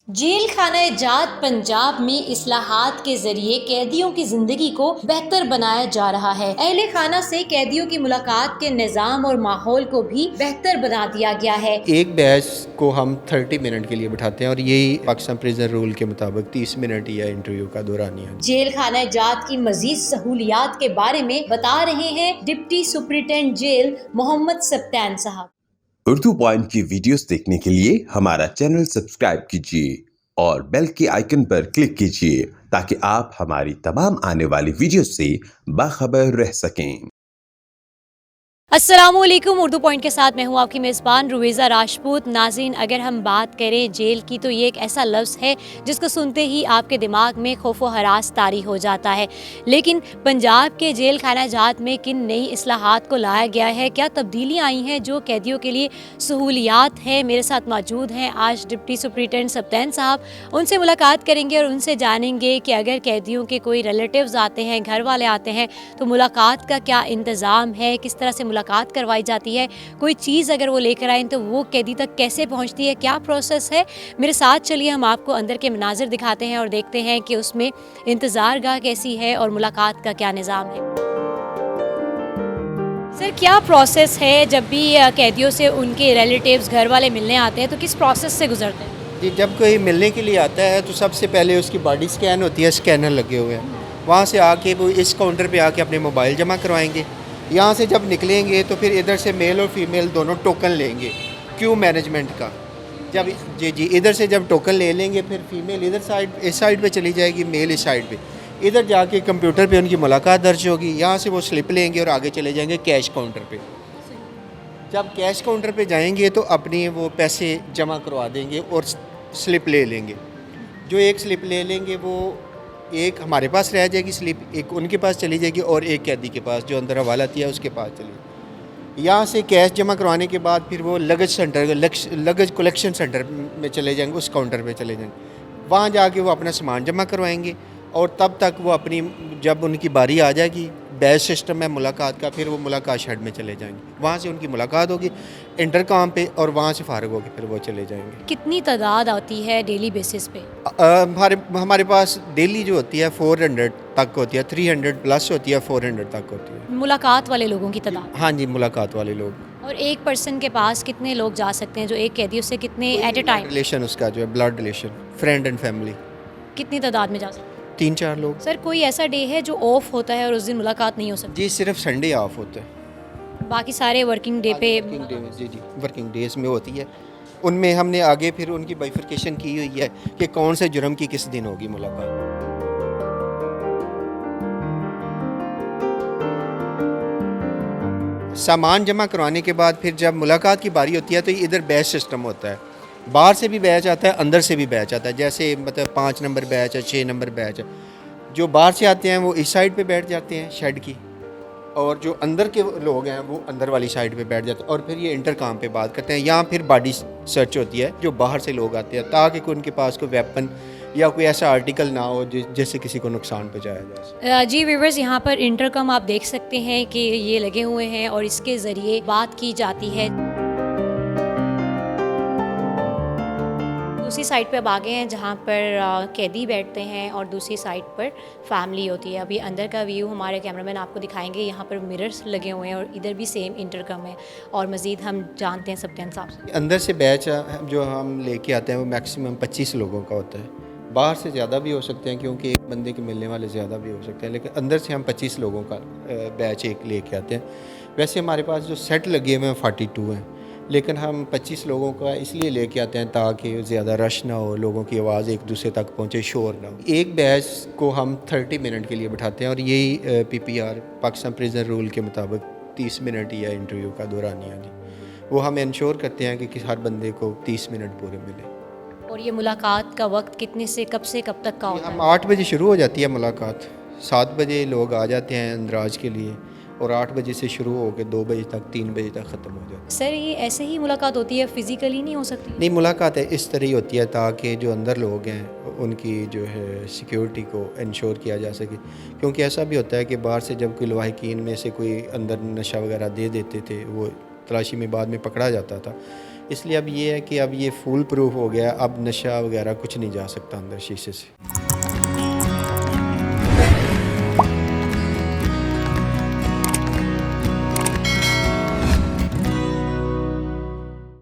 Jail खाना जात पंजाब में इस्लाहात के जरिए कैदियों की जिंदगी को बेहतर बनाया जा रहा है। अहले खाना से कैदियों की मुलाकात के निज़ाम और माहौल को भी बेहतर बना दिया गया है। एक बैच को हम 30 मिनट के लिए बिठाते हैं और यही पाकिस्तान प्रिजन रूल के मुताबिक 30 मिनट या इंटरव्यू का दौरानिया। जेल खाना जात की मजीद सहूलियात के बारे में बता रहे हैं डिप्टी सुपरिटेंडेंट जेल मोहम्मद सप्तान साहब। उर्दू पॉइंट की वीडियोस देखने के लिए हमारा चैनल सब्सक्राइब कीजिए और बेल के आइकन पर क्लिक कीजिए ताकि आप हमारी तमाम आने वाली वीडियोस से बाखबर रह सकें। अस्सलामुअलैकुम। उर्दू पॉइंट के साथ मैं हूँ आपकी मेज़बान रुवेज़ा राजपूत। नाज़रीन, अगर हम बात करें जेल की तो ये एक ऐसा लफ्ज़ है जिसको सुनते ही आपके दिमाग में खौफ व हरास तारी हो जाता है। लेकिन पंजाब के जेल खाना जात में किन नई इस्लाहात को लाया गया है, क्या तब्दीलियाँ आई हैं जो कैदियों के लिए सहूलियात हैं। मेरे साथ मौजूद हैं आज डिप्टी सुपरिटेंडेंट सप्तान साहब। उनसे मुलाकात करेंगे और उनसे जानेंगे कि अगर कैदियों के कोई रिलेटिव्स आते हैं, घर वाले आते हैं, तो मुलाकात का क्या इंतज़ाम है, किस तरह से मुलाकात करवाई जाती है, कोई चीज़ अगर वो लेकर आए तो वो कैदी तक कैसे पहुंचती है, क्या प्रोसेस है। मेरे साथ चलिए हम आपको अंदर के मनाजिर दिखाते हैं और देखते हैं कि उसमें इंतज़ार गाह कैसी है और मुलाकात का क्या निज़ाम है। सर, क्या प्रोसेस है जब भी कैदियों से उनके रिलेटिव्स, घर वाले मिलने आते हैं तो किस प्रोसेस से गुजरते हैं? जी, जब कोई मिलने के लिए आता है तो सबसे पहले उसकी बॉडी स्कैन होती है, स्कैनर लगे हुए हैं। वहाँ से आके वो इस काउंटर पे आके अपने मोबाइल जमा करवाएंगे। यहाँ से जब निकलेंगे तो फिर इधर से मेल और फीमेल दोनों टोकन लेंगे क्यू मैनेजमेंट का। जब जी इधर से जब टोकन ले लेंगे फिर फीमेल इधर साइड इस साइड पे चली जाएगी, मेल इस साइड पे। इधर जाके कंप्यूटर पे उनकी मुलाकात दर्ज होगी। यहाँ से वो स्लिप लेंगे और आगे चले जाएंगे कैश काउंटर पे। जब कैश काउंटर पे जाएंगे तो अपनी वो पैसे जमा करवा देंगे और स्लिप ले लेंगे। जो एक स्लिप ले लेंगे वो एक हमारे पास रह जाएगी स्लिप, एक उनके पास चली जाएगी और एक कैदी के पास जो अंदर हवाला दिया उसके पास चली। यहाँ से कैश जमा करवाने के बाद फिर वो luggage centre, luggage collection centre में चले जाएंगे, उस काउंटर पे चले जाएंगे। वहाँ जाके वो अपना सामान जमा करवाएंगे और तब तक वो अपनी, जब उनकी बारी आ जाएगी, बैच सिस्टम है मुलाकात का, फिर वो मुलाकात शेड में चले जाएंगे। वहाँ से उनकी मुलाकात होगी इंटरकॉम पे और वहाँ से फारिग होकर फिर वो चले जाएंगे। कितनी तादाद आती है डेली बेसिस पे? हमारे पास डेली जो होती है 400 तक होती है, 300 प्लस होती है, 400 तक होती है मुलाकात वाले लोगों की तादाद? हाँ जी, मुलाकात वाले लोग। और एक पर्सन के पास कितने लोग जा सकते हैं, जो एक कैदी उससे कितने एट ए टाइम? रिलेशन उसका जो है blood relation, friend and family, कितनी तादाद में जा सकते हैं? 3-4 लोग। सर, कोई ऐसा डे है जो ऑफ होता है और उस दिन मुलाकात नहीं हो सकती? जी, सिर्फ संडे ऑफ होता है, बाकी सारे वर्किंग डे पे? जी वर्किंग डेज में होती है। उनमें हमने आगे फिर उनकी बाइफिकेशन की हुई है कि कौन से जुर्म की किस दिन होगी मुलाकात। सामान जमा करवाने के बाद फिर जब मुलाकात की बारी होती है तो इधर बैच सिस्टम होता है। बाहर से भी बैच आता है, अंदर से भी बैच आता है। जैसे मतलब 5 नंबर बैच है, 6 नंबर बैच है। जो बाहर से आते हैं वो इस साइड पे बैठ जाते हैं शेड की, और जो अंदर के लोग हैं वो अंदर वाली साइड पे बैठ जाते हैं और फिर ये इंटरकॉम पे बात करते हैं। यहाँ फिर बॉडी सर्च होती है जो बाहर से लोग आते हैं, ताकि कोई उनके पास कोई वेपन या कोई ऐसा आर्टिकल ना हो जिससे किसी को नुकसान पहुँचाया जा सके। जी व्यूअर्स, यहाँ पर इंटरकम आप देख सकते हैं कि ये लगे हुए हैं और इसके ज़रिए बात की जाती है। दूसरी साइड पे अब आगे हैं जहाँ पर कैदी बैठते हैं और दूसरी साइड पर फैमिली होती है। अभी अंदर का व्यू हमारे कैमरामैन आपको दिखाएंगे। यहाँ पर मिरर्स लगे हुए हैं और इधर भी सेम इंटरकम है। और मज़ीद हम जानते हैं सप्तान साहब से। अंदर से बैच जो हम लेके आते हैं वो मैक्सिमम 25 लोगों का होता है। बाहर से ज़्यादा भी हो सकते हैं क्योंकि एक बंदे के मिलने वाले ज़्यादा भी हो सकते हैं, लेकिन अंदर से हम 25 लोगों का बैच एक लेके आते हैं। वैसे हमारे पास जो सेट लगे हुए हैं 42 हैं, लेकिन हम 25 लोगों का इसलिए लेके आते हैं ताकि ज़्यादा रश ना हो, लोगों की आवाज़ एक दूसरे तक पहुँचे, शोर ना हो। एक बैच को हम 30 मिनट के लिए बिठाते हैं और यही PPR पाकिस्तान प्रिजन रूल के मुताबिक 30 मिनट या इंटरव्यू का दौरानिया जी, वो हम इंश्योर करते हैं कि हर बंदे को 30 मिनट पूरे मिले। और ये मुलाकात का वक्त कितने से कब तक का होता है? हम 8 बजे शुरू हो जाती है मुलाकात, 7 बजे लोग आ जाते हैं अंदराज के लिए और 8 बजे से शुरू होकर 2 बजे तक, 3 बजे तक ख़त्म हो जाती है। सर, ये ऐसे ही मुलाकात होती है, फिज़िकली नहीं हो सकती? नहीं, मुलाकात है इस तरह ही होती है ताकि जो अंदर लोग हैं उनकी जो है सिक्योरिटी को इंश्योर किया जा सके। क्योंकि ऐसा भी होता है कि बाहर से जब कोई लवाहिकीन में से कोई अंदर नशा वगैरह दे देते थे, वो तलाशी में बाद में पकड़ा जाता था। इसलिए अब ये है कि अब ये फूल प्रूफ हो गया, अब नशा वगैरह कुछ नहीं जा सकता अंदर शीशे से।